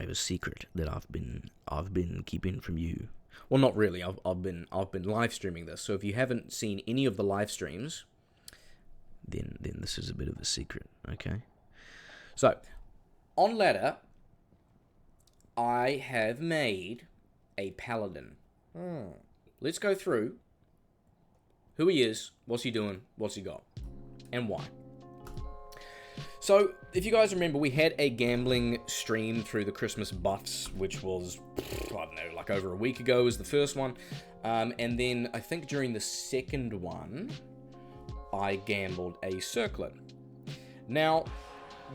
have a secret that I've been keeping from you. Well, not really. I've been live streaming this. So if you haven't seen any of the live streams, then this is a bit of a secret, okay? So, on ladder, I have made a Paladin. Let's go through who he is, what's he doing, what's he got, and why. So, if you guys remember, we had a gambling stream through the Christmas buffs, which was, I don't know, like over a week ago was the first one. And then I think during the second one, I gambled a circlet. Now,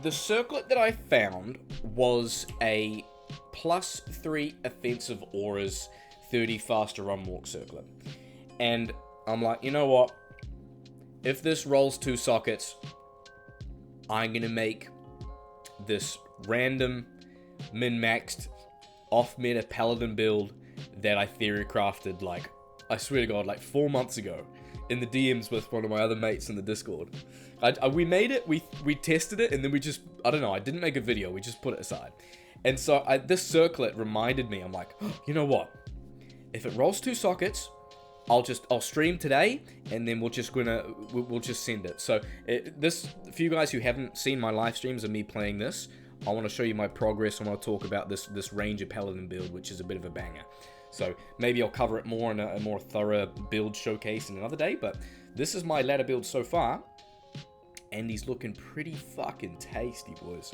the circlet that I found was a +3 offensive auras, 30 faster run walk circlet. And I'm like, you know what? If this rolls 2 sockets, I'm going to make this random min-maxed off-meta Paladin build that I theory crafted, like, I swear to God, like 4 months ago in the DMs with one of my other mates in the Discord. We made it, we tested it, and then we just, I don't know, I didn't make a video, we just put it aside. And so this circlet reminded me, I'm like, oh, you know what? If it rolls 2 sockets, I'll stream today, and then we'll just send it. So for you guys who haven't seen my live streams of me playing this, I want to show you my progress. I want to talk about this Ranger Paladin build, which is a bit of a banger. So maybe I'll cover it more in a more thorough build showcase in another day. But this is my ladder build so far, and he's looking pretty fucking tasty, boys.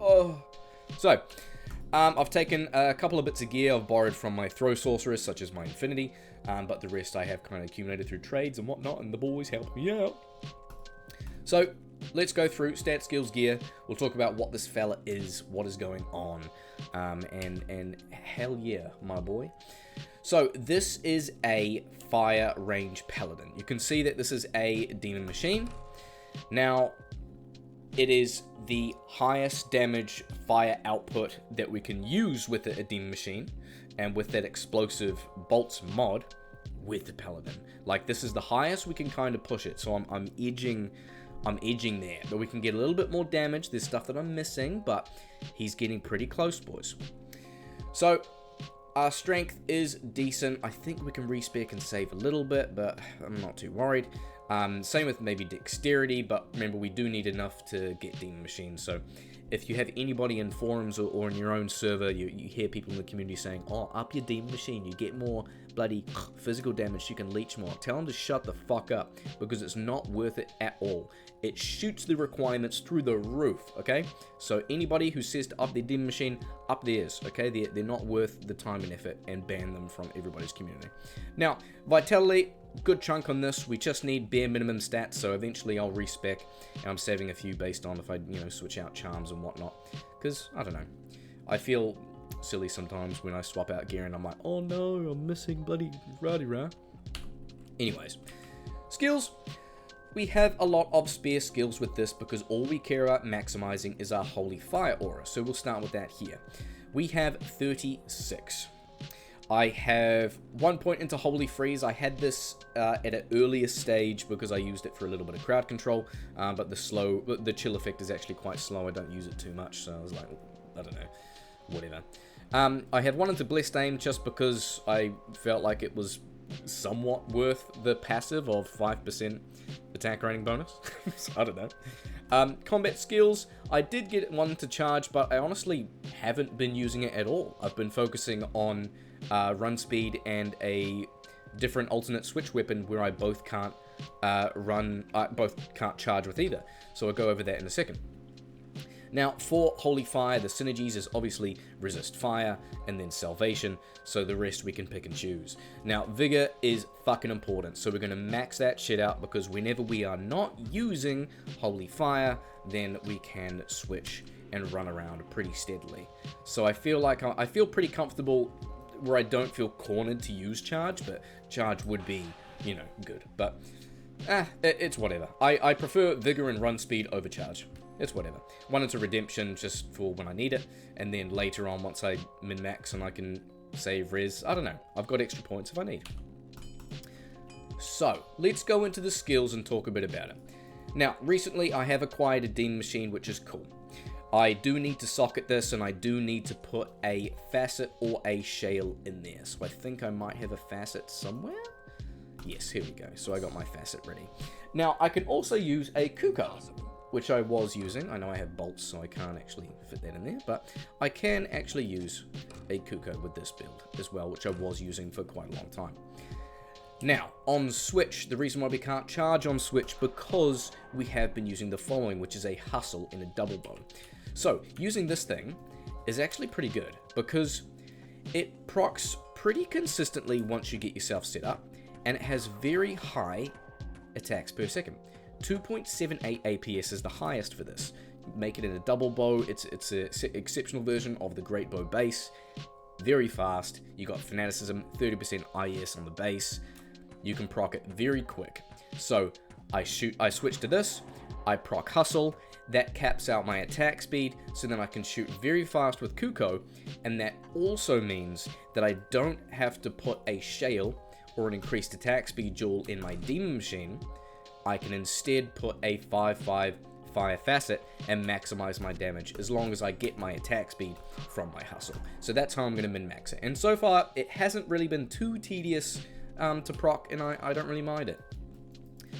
Oh, so. I've taken a couple of bits of gear I've borrowed from my throw sorceress, such as my Infinity, but the rest I have kind of accumulated through trades and whatnot, and the boys help me out. So, let's go through stats, skills, gear. We'll talk about what this fella is, what is going on, and hell yeah, my boy. So, this is a fire range paladin. You can see that this is a demon machine. Now, it is the highest damage fire output that we can use with a demon machine, and with that explosive bolts mod with the paladin. Like, this is the highest we can kind of push it. So I'm edging there, but we can get a little bit more damage. There's stuff that I'm missing, but he's getting pretty close, boys. So our strength is decent. I think we can respec and save a little bit, but I'm not too worried. Same with maybe dexterity, but remember, we do need enough to get demon machines. So if you have anybody in forums or in your own server, you hear people in the community saying, oh, up your demon machine, you get more bloody physical damage, you can leech more. Tell them to shut the fuck up, because it's not worth it at all. It shoots the requirements through the roof, okay? So anybody who says to up their demon machine, up theirs, okay? They're not worth the time and effort, and ban them from everybody's community. Now, vitality, good chunk on this. We just need bare minimum stats, so eventually I'll respec, and I'm saving a few based on if I, switch out charms and whatnot, because, I don't know, I feel silly sometimes when I swap out gear and I'm like, oh no, I'm missing bloody rah-de-rah. Anyways, skills. We have a lot of spare skills with this because all we care about maximizing is our Holy Fire aura, so we'll start with that here. We have 36. I have 1 point into Holy Freeze. I had this at an earlier stage because I used it for a little bit of crowd control, but the chill effect is actually quite slow. I don't use it too much, so I was like, I don't know, whatever. I had 1 into Blessed Aim just because I felt like it was somewhat worth the passive of 5% attack rating bonus. So I don't know. Combat skills, I did get 1 to charge, but I honestly haven't been using it at all. I've been focusing on run speed and a different alternate switch weapon where I both can't charge with either. So I'll go over that in a second. Now, for Holy Fire, the synergies is obviously Resist Fire and then Salvation, so the rest we can pick and choose. Now, Vigor is fucking important, so we're going to max that shit out because whenever we are not using Holy Fire, then we can switch and run around pretty steadily. So I feel pretty comfortable where I don't feel cornered to use Charge, but Charge would be, good. But, it's whatever. I prefer Vigor and Run Speed over Charge. It's whatever. 1 into Redemption just for when I need it, and then later on once I min-max and I can save res, I don't know. I've got extra points if I need. So, let's go into the skills and talk a bit about it. Now, recently I have acquired a Demon Machine, which is cool. I do need to socket this, and I do need to put a facet or a shale in there. So I think I might have a facet somewhere. Yes, here we go. So I got my facet ready. Now, I can also use a Kuko, which I was using. I know I have bolts, so I can't actually fit that in there, but I can actually use a Kuko with this build as well, which I was using for quite a long time. Now, on Switch, the reason why we can't charge on Switch, because we have been using the following, which is a hustle in a double bow. So, using this thing is actually pretty good, because it procs pretty consistently once you get yourself set up, and it has very high attacks per second. 2.78 APS is the highest for this. Make it in a double bow. It's an exceptional version of the Great Bow base. Very fast. You got Fanaticism, 30% IES on the base. You can proc it very quick. So I switch to this. I proc Hustle. That caps out my attack speed, so then I can shoot very fast with Kuko, and that also means that I don't have to put a shale or an increased attack speed jewel in my Demon Machine. I can instead put a 5/5 fire facet and maximize my damage as long as I get my attack speed from my hustle. So that's how I'm going to min-max it. And so far, it hasn't really been too tedious to proc, and I don't really mind it.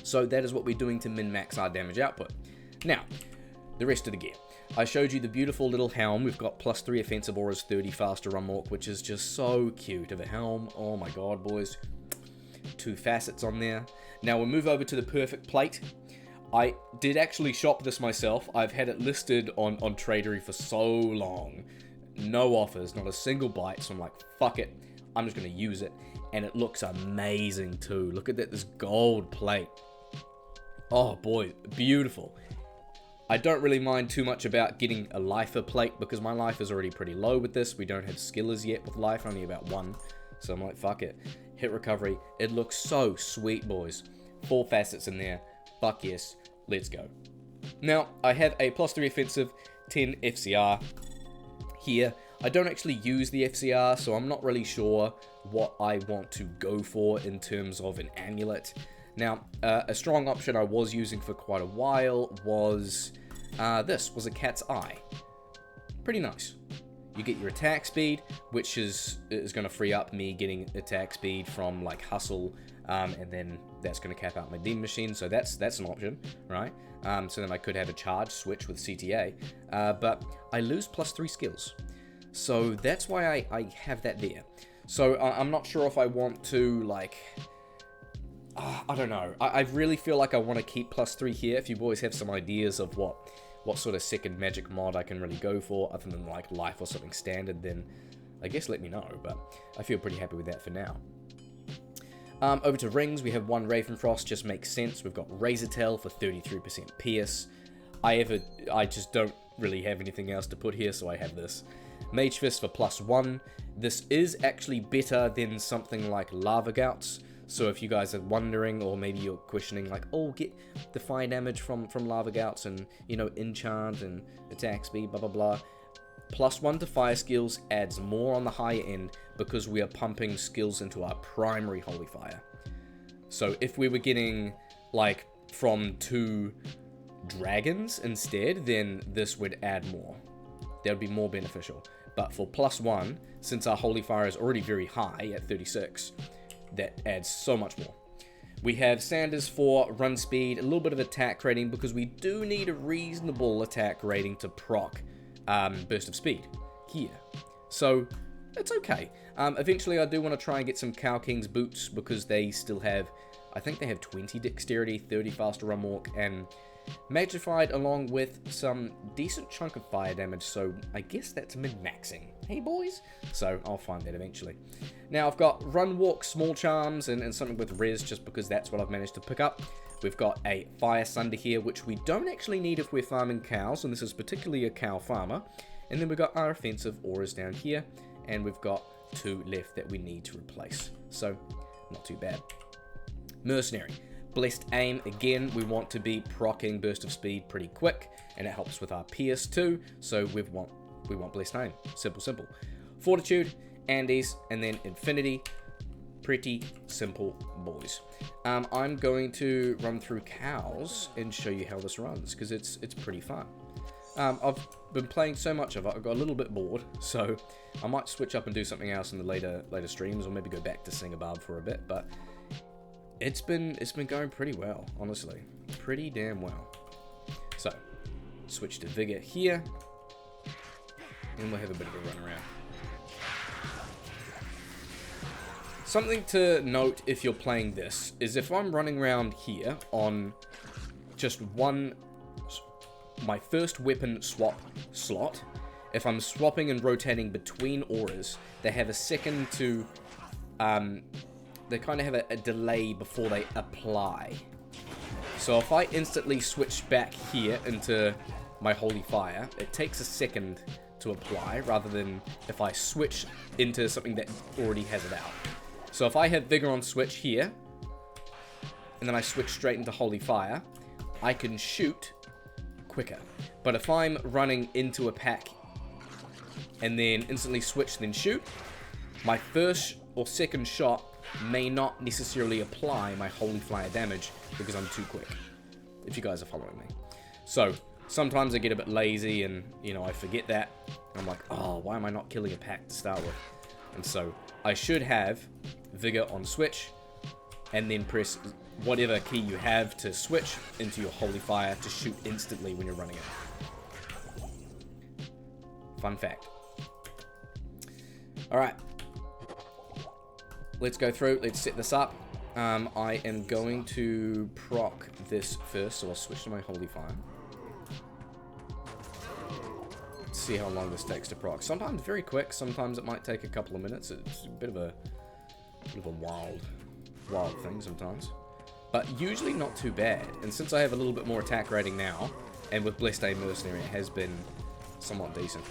So that is what we're doing to min-max our damage output. Now, the rest of the gear. I showed you the beautiful little helm. We've got +3 offensive auras, 30 faster unlock, which is just so cute of a helm. Oh my god, boys. 2 facets on there. Now we'll move over to the perfect plate. I did actually shop this myself. I've had it listed on Tradery for so long. No offers, not a single bite, so I'm like, fuck it. I'm just going to use it. And it looks amazing too. Look at that, this gold plate. Oh boy, beautiful. I don't really mind too much about getting a lifer plate because my life is already pretty low with this. We don't have skillers yet with life, only about 1. So I'm like, fuck it. Hit recovery. It looks so sweet, boys. 4 facets in there. Fuck yes. Let's go. Now, I have a +3 offensive, 10 FCR here. I don't actually use the FCR, so I'm not really sure what I want to go for in terms of an amulet. Now, a strong option I was using for quite a while was this, was a cat's eye. Pretty nice. You get your attack speed, which is going to free up me getting attack speed from like hustle, and then that's going to cap out my Demon Machine, so that's an option, right? So then I could have a charge switch with CTA, but I lose +3 skills. So that's why I have that there. So I'm not sure if I want to, like, I don't know. I really feel like I want to keep +3 here. If you boys have some ideas of what sort of second magic mod I can really go for, other than like life or something standard, then I guess let me know, but I feel pretty happy with that for now. Over to rings, we have 1 Ravenfrost, just makes sense. We've got Razortail for 33% Pierce. I just don't really have anything else to put here, so I have this. Mage Fist for +1. This is actually better than something like Lava Gouts. So if you guys are wondering, or maybe you're questioning, like, oh, get the fire damage from Lava Gouts and, you know, enchant and attack speed, blah, blah, blah. +1 to fire skills adds more on the higher end because we are pumping skills into our primary Holy Fire. So if we were getting, like, from 2 dragons instead, then this would add more. That would be more beneficial. But for +1, since our Holy Fire is already very high at 36, that adds so much more. We have Sanders for run speed, a little bit of attack rating, because we do need a reasonable attack rating to proc burst of speed here. So that's okay. Eventually I do want to try and get some Cow King's boots, because they still have, I think they have 20 dexterity, 30 faster run walk, and magified along with some decent chunk of fire damage, so I guess that's min-maxing. Hey boys? So I'll find that eventually. Now I've got run walk, small charms, and something with res, just because that's what I've managed to pick up. We've got a fire sunder here, which we don't actually need if we're farming cows, and this is particularly a cow farmer. And then we've got our offensive auras down here, and we've got 2 left that we need to replace. So not too bad. Mercenary. Blessed Aim, again, we want to be proccing burst of speed pretty quick, and it helps with our Pierce too, so we want Blessed Aim. Simple. Fortitude, Andes, and then Infinity. Pretty simple, boys. I'm going to run through cows and show you how this runs, because it's pretty fun. I've been playing so much of it, I got a little bit bored, so I might switch up and do something else in the later streams, or maybe go back to Sing Above for a bit, but it's been going pretty well, honestly. Pretty damn well. So, switch to Vigor here, and we'll have a bit of a run around. Something to note if you're playing this is if I'm running around here on just my first weapon swap slot, if I'm swapping and rotating between auras, they have a second to, they kind of have a delay before they apply. So if I instantly switch back here into my Holy Fire, it takes a second to apply, rather than if I switch into something that already has it out. So if I have Vigor on switch here, and then I switch straight into Holy Fire, I can shoot quicker. But if I'm running into a pack and then instantly switch then shoot, my first or second shot may not necessarily apply my Holy Fire damage because I'm too quick, if you guys are following me. So sometimes I get a bit lazy and, you know, I forget that. I'm like, oh, why am I not killing a pack to start with? And so I should have Vigor on switch, and then press whatever key you have to switch into your Holy Fire to shoot instantly when you're running it. Fun fact. Alright. Let's go through, let's set this up. I am going to proc this first, so I'll switch to my Holy Fire. Let's see how long this takes to proc. Sometimes very quick, sometimes it might take a couple of minutes. It's a bit of a wild thing sometimes. But usually not too bad. And since I have a little bit more attack rating now, and with Blessed Aid Mercenary, it has been somewhat decent.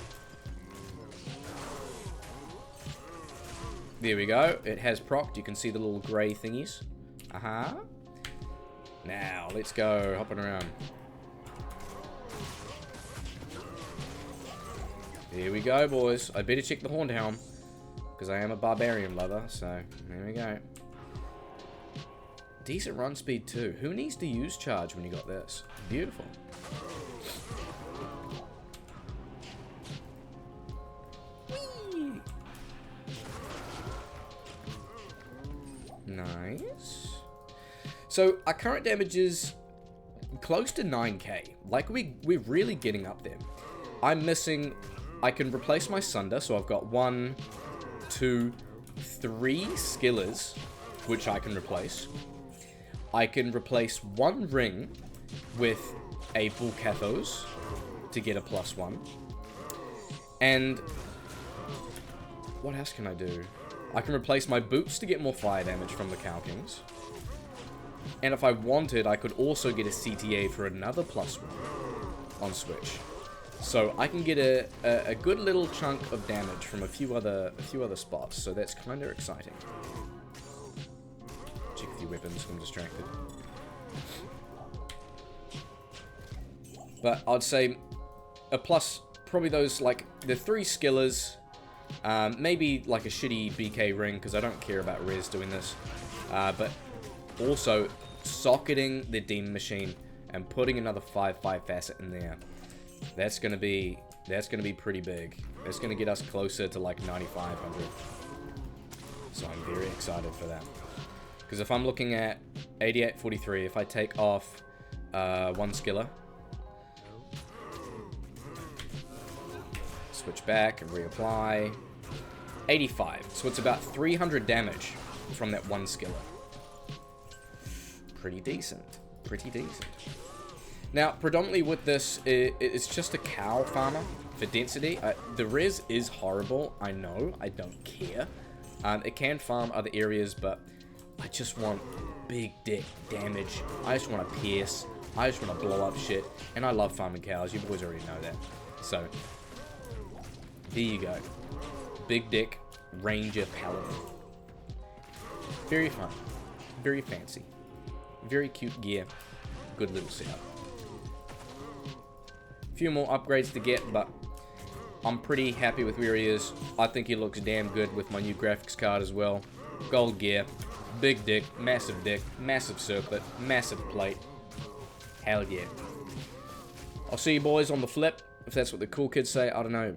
There we go. It has procced. You can see the little grey thingies. Now, let's go hopping around. Here we go, boys. I better check the Horned Helm, because I am a barbarian lover, so there we go. Decent run speed too. Who needs to use charge when you got this? Beautiful. Whee! Nice. So our current damage is close to 9k. Like we're really getting up there. I'm missing. I can replace my Sunder, so I've got 1, 2, 3 skillers, which I can replace. I can replace 1 ring with a Bull Cathos to get a +1. And what else can I do? I can replace my boots to get more fire damage from the Cow Kings. And if I wanted, I could also get a CTA for another +1 on switch. So I can get a good little chunk of damage from a few other spots. So that's kind of exciting. Check a few weapons. I'm distracted. But I'd say a plus, probably those like the 3 skillers. Maybe like a shitty BK ring, because I don't care about res doing this. But also socketing the Demon Machine and putting another 5/5 facet in there. That's gonna be pretty big. It's gonna get us closer to like 9,500. So I'm very excited for that. Because if I'm looking at 8843, if I take off 1 skiller, switch back and reapply, 85. So it's about 300 damage from that 1 skiller. Pretty decent. Pretty decent. Now, predominantly with this, it's just a cow farmer for density. The res is horrible, I know, I don't care. It can farm other areas, but I just want big dick damage. I just want to pierce. I just want to blow up shit. And I love farming cows, you boys already know that. So, there you go. Big dick Ranger Paladin. Very fun. Very fancy. Very cute gear. Good little setup. Few more upgrades to get, but I'm pretty happy with where he is. I think he looks damn good with my new graphics card as well. Gold gear, big dick, massive circlet, massive plate. Hell yeah. I'll see you boys on the flip. if that's what the cool kids say, I don't know.